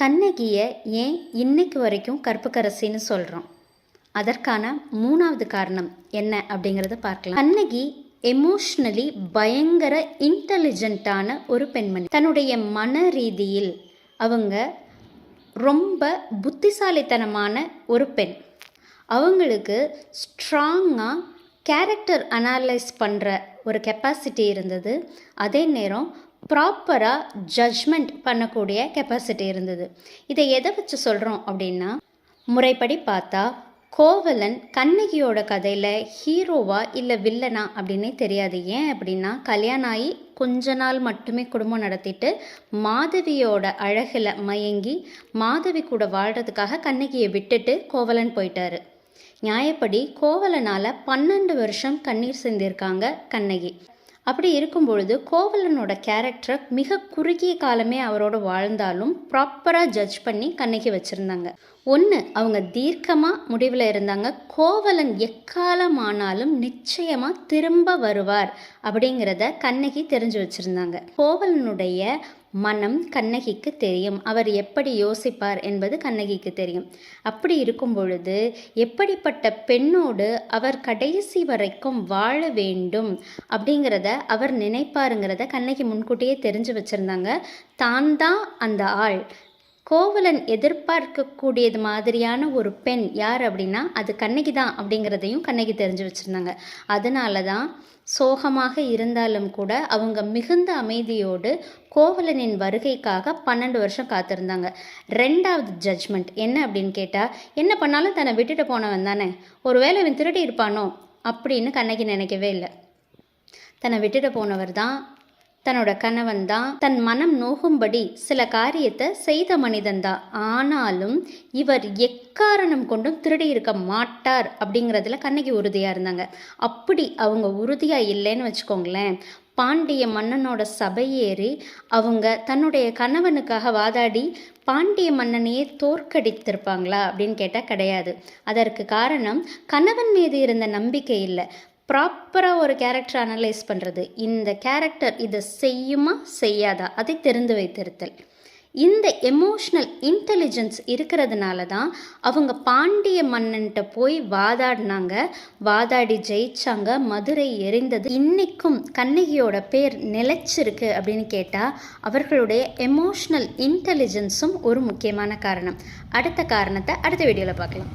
கண்ணகியை ஏன் இன்னைக்கு வரைக்கும் கற்புக்கரசின்னு சொல்கிறோம்? அதற்கான 3வது காரணம் என்ன அப்படிங்கிறத பார்க்கலாம். கண்ணகி எமோஷ்னலி பயங்கர இன்டெலிஜென்ட்டான ஒரு பெண்மணி. தன்னுடைய மன ரீதியில் அவங்க ரொம்ப புத்திசாலித்தனமான ஒரு பெண். அவங்களுக்கு ஸ்ட்ராங்காக கேரக்டர் அனலைஸ் பண்ணுற ஒரு கெப்பாசிட்டி இருந்தது. அதே நேரம் ப்ராப்பராக ஜட்ஜ்மெண்ட் பண்ணக்கூடிய கெப்பாசிட்டி இருந்தது. இதை எதை வச்சு சொல்கிறோம் அப்படின்னா, முறைப்படி பார்த்தா கோவலன் கண்ணகியோட கதையில் ஹீரோவா இல்லை வில்லனா அப்படின்னே தெரியாது. ஏன் அப்படின்னா, கல்யாணம் ஆகி கொஞ்ச நாள் மட்டுமே குடும்பம் நடத்திட்டு மாதவியோட அழகில் மயங்கி மாதவி கூட வாழ்கிறதுக்காக கண்ணகியை விட்டுட்டு கோவலன் போயிட்டாரு. நியாயப்படி கோவலனால் 12 வருஷம் கண்ணீர் சிந்திருக்காங்க கண்ணகி. அப்படி இருக்கும் பொழுது கோவலனோட கேரக்டரை மிக குறுகிய காலமே அவரோட வாழ்ந்தாலும் ப்ராப்பராக ஜட்ஜ் பண்ணி கண்ணகி வச்சுருந்தாங்க. ஒன்று, அவங்க தீர்க்கமாக முடிவில் இருந்தாங்க. கோவலன் எக்காலமானாலும் நிச்சயமாக திரும்ப வருவார் அப்படிங்கிறத கண்ணகி தெரிஞ்சு வச்சுருந்தாங்க. கோவலனுடைய மனம் கண்ணகிக்கு தெரியும். அவர் எப்படி யோசிப்பார் என்பது கண்ணகிக்கு தெரியும். அப்படி இருக்கும் பொழுது எப்படிப்பட்ட பெண்ணோடு அவர் கடைசி வரைக்கும் வாழ வேண்டும் அப்படிங்கிறத அவர் நினைப்பாருங்கிறத கண்ணகி முன்கூட்டியே தெரிஞ்சு வச்சுருந்தாங்க. தான் தான் அந்த ஆள். கோவலன் எதிர்பார்க்கக்கூடியது மாதிரியான ஒரு பெண் யார் அப்படின்னா அது கண்ணகி தான் அப்படிங்கிறதையும் கண்ணகி தெரிஞ்சு வச்சுருந்தாங்க. அதனால தான் சோகமாக இருந்தாலும் கூட அவங்க மிகுந்த அமைதியோடு கோவலனின் வருகைக்காக 12 வருஷம் காத்திருந்தாங்க. 2வது ஜட்ஜ்மெண்ட் என்ன அப்படின்னு கேட்டால், என்ன பண்ணாலும் தன்னை விட்டுட்டு போனவன் தானே, ஒருவேளை இவன் திருடி இருப்பானோ அப்படின்னு கண்ணகி நினைக்கவே இல்லை. தன்னை விட்டுட்டு போனவர் தான், தன்னோட கணவன் தான், தன் மனம் நோகும்படி சில காரியத்தை செய்த மனிதன்தான். ஆனாலும் இவர் எக்காரணம் கொண்டும் திருடி இருக்க மாட்டார் அப்படிங்கிறதுல கண்ணகி உறுதியாக இருந்தாங்க. அப்படி அவங்க உறுதியாக இல்லைன்னு வச்சுக்கோங்களேன், பாண்டிய மன்னனோட சபையேறி அவங்க தன்னுடைய கணவனுக்காக வாதாடி பாண்டிய மன்னனையே தோற்கடித்திருப்பாங்களா அப்படின்னு கேட்டால் கிடையாது. அதற்கு காரணம் கணவன் மீது இருந்த நம்பிக்கை இல்லை, ப்ராப்பராக ஒரு கேரக்டர் அனலைஸ் பண்ணுறது. இந்த கேரக்டர் இதை செய்யுமா செய்யாதா அதை தெரிந்து வைத்திருத்தல். இந்த எமோஷ்னல் இன்டெலிஜென்ஸ் இருக்கிறதுனால தான் அவங்க பாண்டிய மன்னன்கிட்ட போய் வாதாடினாங்க, வாதாடி ஜெயிச்சாங்க, மதுரை எரிந்தது. இன்றைக்கும் கண்ணகியோட பேர் நிலைச்சிருக்கு அப்படின்னு கேட்டால் அவர்களுடைய எமோஷ்னல் இன்டெலிஜென்ஸும் ஒரு முக்கியமான காரணம். அடுத்த காரணத்தை அடுத்த வீடியோவில் பார்க்கலாம்.